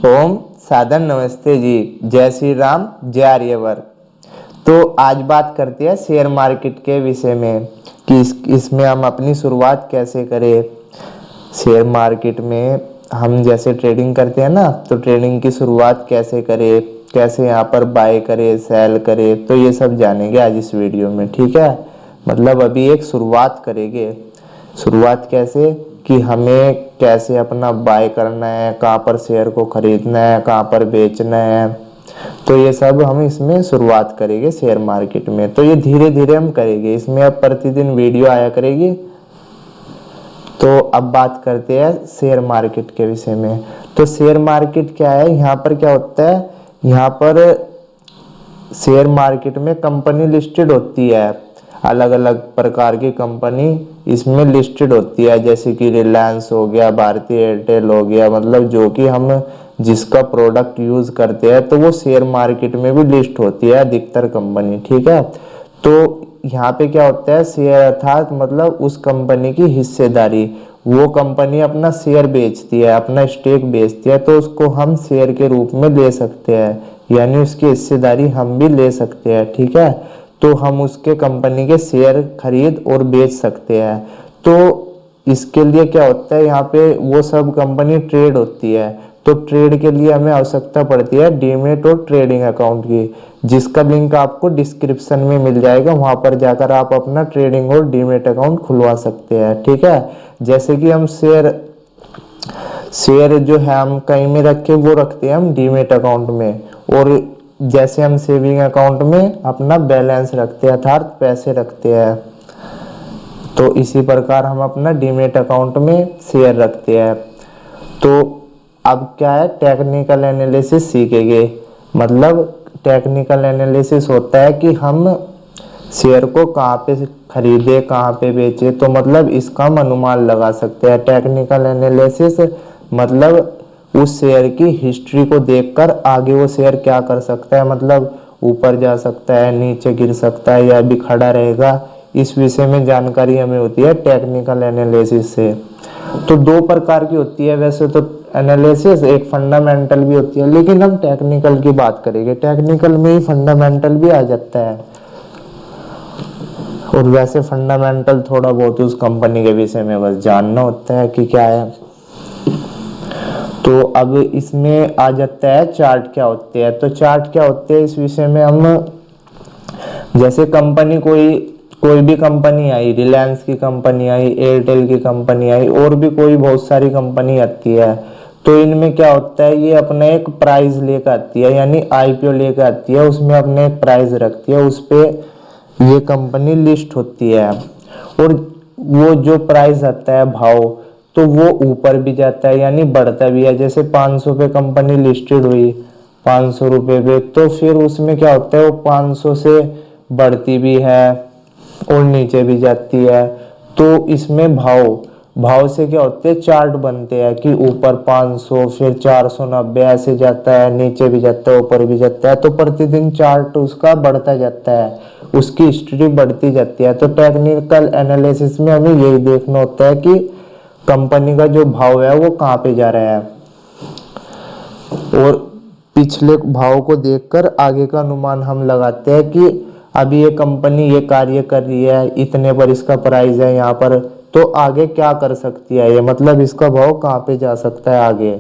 ओम साधन नमस्ते जी। जय श्री राम, जय आर्यवर। तो आज बात करते हैं शेयर मार्केट के विषय में कि इसमें हम अपनी शुरुआत कैसे करें। शेयर मार्केट में हम जैसे ट्रेडिंग करते हैं ना, तो ट्रेडिंग की शुरुआत कैसे करें, कैसे यहाँ पर बाय करें सेल करें, तो ये सब जानेंगे आज इस वीडियो में। ठीक है, मतलब अभी एक शुरुआत करेंगे। शुरुआत कैसे कि हमें कैसे अपना बाय करना है, कहाँ पर शेयर को खरीदना है, कहाँ पर बेचना है, तो ये सब हम इसमें शुरुआत करेंगे शेयर मार्केट में। तो ये धीरे धीरे हम करेंगे, इसमें अब प्रतिदिन वीडियो आया करेगी। तो अब बात करते हैं शेयर मार्केट के विषय में। तो शेयर मार्केट क्या है, यहाँ पर क्या होता है, यहाँ पर शेयर मार्केट में कंपनी लिस्टेड होती है। अलग अलग प्रकार की कंपनी इसमें लिस्टेड होती है, जैसे कि रिलायंस हो गया, भारतीय एयरटेल हो गया, मतलब जो कि हम जिसका प्रोडक्ट यूज करते हैं तो वो शेयर मार्केट में भी लिस्ट होती है अधिकतर कंपनी। ठीक है, तो यहाँ पे क्या होता है, शेयर अर्थात मतलब उस कंपनी की हिस्सेदारी। वो कंपनी अपना शेयर बेचती है, अपना स्टेक बेचती है, तो उसको हम शेयर के रूप में ले सकते हैं, यानी उसकी हिस्सेदारी हम भी ले सकते हैं। ठीक है, तो हम उसके कंपनी के शेयर खरीद और बेच सकते हैं। तो इसके लिए क्या होता है, यहाँ पे वो सब कंपनी ट्रेड होती है, तो ट्रेड के लिए हमें आवश्यकता पड़ती है डीमेट और ट्रेडिंग अकाउंट की, जिसका लिंक आपको डिस्क्रिप्शन में मिल जाएगा। वहां पर जाकर आप अपना ट्रेडिंग और डीमेट अकाउंट खुलवा सकते हैं। ठीक है, जैसे कि हम शेयर शेयर जो है हम कहीं में रखे, वो रखते हैं हम डीमेट अकाउंट में, और जैसे हम सेविंग अकाउंट में अपना बैलेंस रखते हैं अर्थात पैसे रखते हैं, तो इसी प्रकार हम अपना डीमेट अकाउंट में शेयर रखते हैं। तो अब क्या है, टेक्निकल एनालिसिस सीखेंगे। मतलब टेक्निकल एनालिसिस होता है कि हम शेयर को कहाँ पे खरीदे, कहाँ पे बेचे, तो मतलब इसका हम अनुमान लगा सकते हैं। टेक्निकल एनालिसिस मतलब उस शेयर की हिस्ट्री को देखकर आगे वो शेयर क्या कर सकता है, मतलब ऊपर जा सकता है, नीचे गिर सकता है, या भी खड़ा रहेगा, इस विषय में जानकारी हमें होती है टेक्निकल एनालिसिस से। तो दो प्रकार की होती है वैसे तो एनालिसिस, एक फंडामेंटल भी होती है, लेकिन हम टेक्निकल की बात करेंगे। टेक्निकल में ही फंडामेंटल भी आ जाता है, और वैसे फंडामेंटल थोड़ा बहुत उस कंपनी के विषय में बस जानना होता है कि क्या है। तो अब इसमें आ जाता है चार्ट क्या होते हैं। तो चार्ट क्या होते हैं, इस विषय में हम जैसे कंपनी कोई कोई भी कंपनी आई, रिलायंस की कंपनी आई, एयरटेल की कंपनी आई, और भी कोई बहुत सारी कंपनी आती है, तो इनमें क्या होता है, ये अपना एक प्राइस लेकर आती है, यानी आईपीओ लेकर आती है, उसमें अपने एक प्राइस रखती है, उस पे ये कंपनी लिस्ट होती है। और वो जो प्राइस आता है भाव, तो वो ऊपर भी जाता है, यानी बढ़ता भी है। जैसे 500 पे कंपनी लिस्टेड हुई, 500 रुपये पे, तो फिर उसमें क्या होता है, वो 500 से बढ़ती भी है और नीचे भी जाती है। तो इसमें भाव भाव से क्या होते हैं, चार्ट बनते हैं कि ऊपर 500, फिर 490 ऐसे जाता है, नीचे भी जाता है, ऊपर भी जाता है। तो प्रतिदिन चार्ट उसका बढ़ता जाता है, उसकी हिस्ट्री बढ़ती जाती है। तो टेक्निकल एनालिसिस में हमें यही देखना होता है कि कंपनी का जो भाव है वो कहाँ पे जा रहा है, और पिछले भाव को देखकर आगे का अनुमान हम लगाते हैं कि अभी ये कंपनी ये कार्य कर रही है, इतने पर इसका प्राइस है यहाँ पर, तो आगे क्या कर सकती है ये, मतलब इसका भाव कहाँ पे जा सकता है आगे।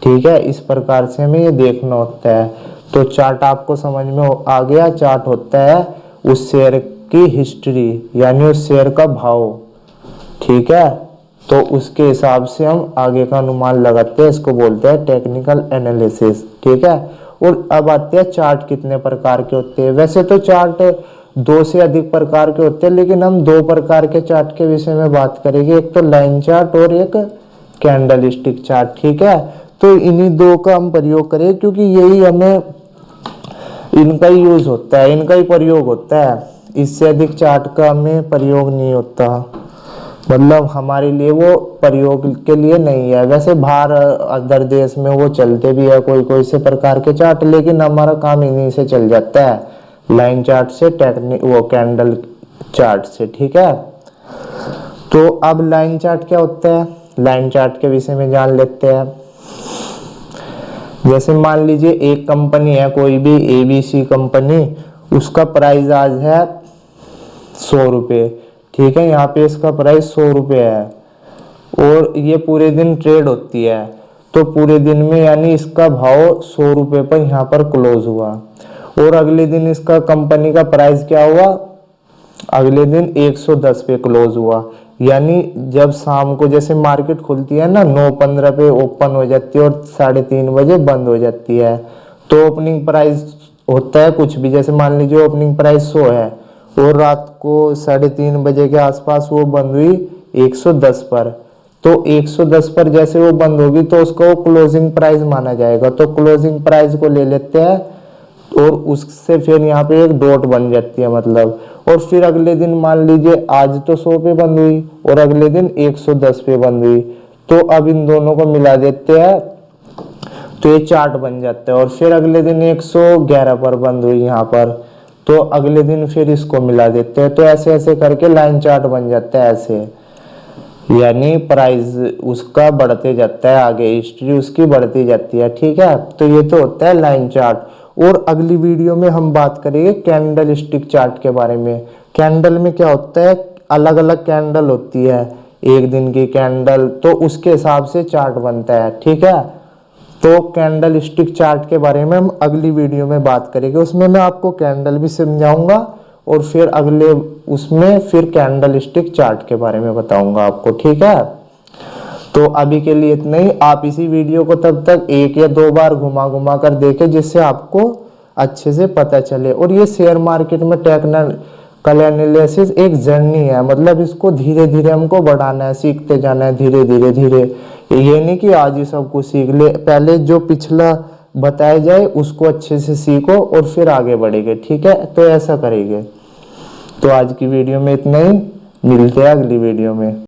ठीक है, इस प्रकार से हमें ये देखना होता है। तो चार्ट आपको समझ में आ गया। चार्ट होता है उस शेयर की हिस्ट्री, यानी उस शेयर का भाव। ठीक है, तो उसके हिसाब से हम आगे का अनुमान लगाते हैं, इसको बोलते हैं टेक्निकल एनालिसिस। ठीक है, और अब आते हैं चार्ट कितने प्रकार के होते हैं। वैसे तो चार्ट दो से अधिक प्रकार के होते हैं, लेकिन हम दो प्रकार के चार्ट के विषय में बात करेंगे, एक तो लाइन चार्ट और एक कैंडल स्टिक चार्ट। ठीक है, तो इन्हीं दो का हम प्रयोग करें, क्योंकि यही हमें इनका ही यूज होता है, इनका ही प्रयोग होता है, इससे अधिक चार्ट का हमें प्रयोग नहीं होता। मतलब हमारे लिए वो प्रयोग के लिए नहीं है। वैसे बाहर अदर देश में वो चलते भी है कोई कोई से प्रकार के चार्ट, लेकिन हमारा काम इन्हीं से चल जाता है, लाइन चार्ट से, टेक्निक वो कैंडल चार्ट से। ठीक है, तो अब लाइन चार्ट क्या होता है, लाइन चार्ट के विषय में जान लेते हैं। जैसे मान लीजिए एक कंपनी है कोई भी ABC कंपनी, उसका प्राइस आज है 100 रुपये, ठीक है, यहाँ पे इसका प्राइस 100 रुपये है और ये पूरे दिन ट्रेड होती है, तो पूरे दिन में यानी इसका भाव 100 रुपये पर यहाँ पर क्लोज हुआ और अगले दिन इसका कंपनी का प्राइस क्या हुआ, अगले दिन 110 पे क्लोज हुआ। यानी जब शाम को जैसे मार्केट खुलती है ना 9:15 पे ओपन हो जाती है और 3:30 बजे बंद हो जाती है, तो ओपनिंग प्राइस होता है कुछ भी, जैसे मान लीजिए ओपनिंग प्राइस 100 है और रात को 3:30 बजे के आसपास वो बंद हुई 110 पर, तो 110 पर जैसे वो बंद होगी तो उसको क्लोजिंग प्राइस माना जाएगा। तो क्लोजिंग प्राइस को ले लेते हैं और उससे फिर यहाँ पे एक डॉट बन जाती है मतलब, और फिर अगले दिन मान लीजिए आज तो 100 पे बंद हुई और अगले दिन 110 पे बंद हुई, तो अब इन दोनों को मिला देते हैं तो ये चार्ट बन जाता है। और फिर अगले दिन 111 पर बंद हुई यहाँ पर, तो अगले दिन फिर इसको मिला देते हैं, तो ऐसे ऐसे करके लाइन चार्ट बन जाता है ऐसे, यानी प्राइस उसका बढ़ते जाता है, आगे हिस्ट्री उसकी बढ़ती जाती है, ठीक है। तो ये तो होता है लाइन चार्ट। और अगली वीडियो में हम बात करेंगे कैंडल स्टिक चार्ट के बारे में। कैंडल में क्या होता है, अलग अलग कैंडल होती है, एक दिन की कैंडल, तो उसके हिसाब से चार्ट बनता है, ठीक है। तो कैंडल स्टिक चार्ट के बारे में हम अगली वीडियो में बात करेंगे, उसमें मैं आपको कैंडल भी समझाऊंगा और फिर अगले उसमें फिर कैंडल स्टिक चार्ट के बारे में बताऊंगा आपको, ठीक है। तो अभी के लिए इतना ही। आप इसी वीडियो को तब तक 1 या 2 बार घुमा घुमा कर देखें जिससे आपको अच्छे से पता चले। और ये शेयर मार्केट में टेक्निकल एनालिसिस एक जर्नी है, मतलब इसको धीरे धीरे हमको बढ़ाना है, सीखते जाना है धीरे धीरे धीरे। ये नहीं कि आज ही सब कुछ सीख ले, पहले जो पिछला बताया जाए उसको अच्छे से सीखो और फिर आगे बढ़ेंगे, ठीक है। तो ऐसा करेंगे। तो आज की वीडियो में इतना ही, मिलते हैं अगली वीडियो में।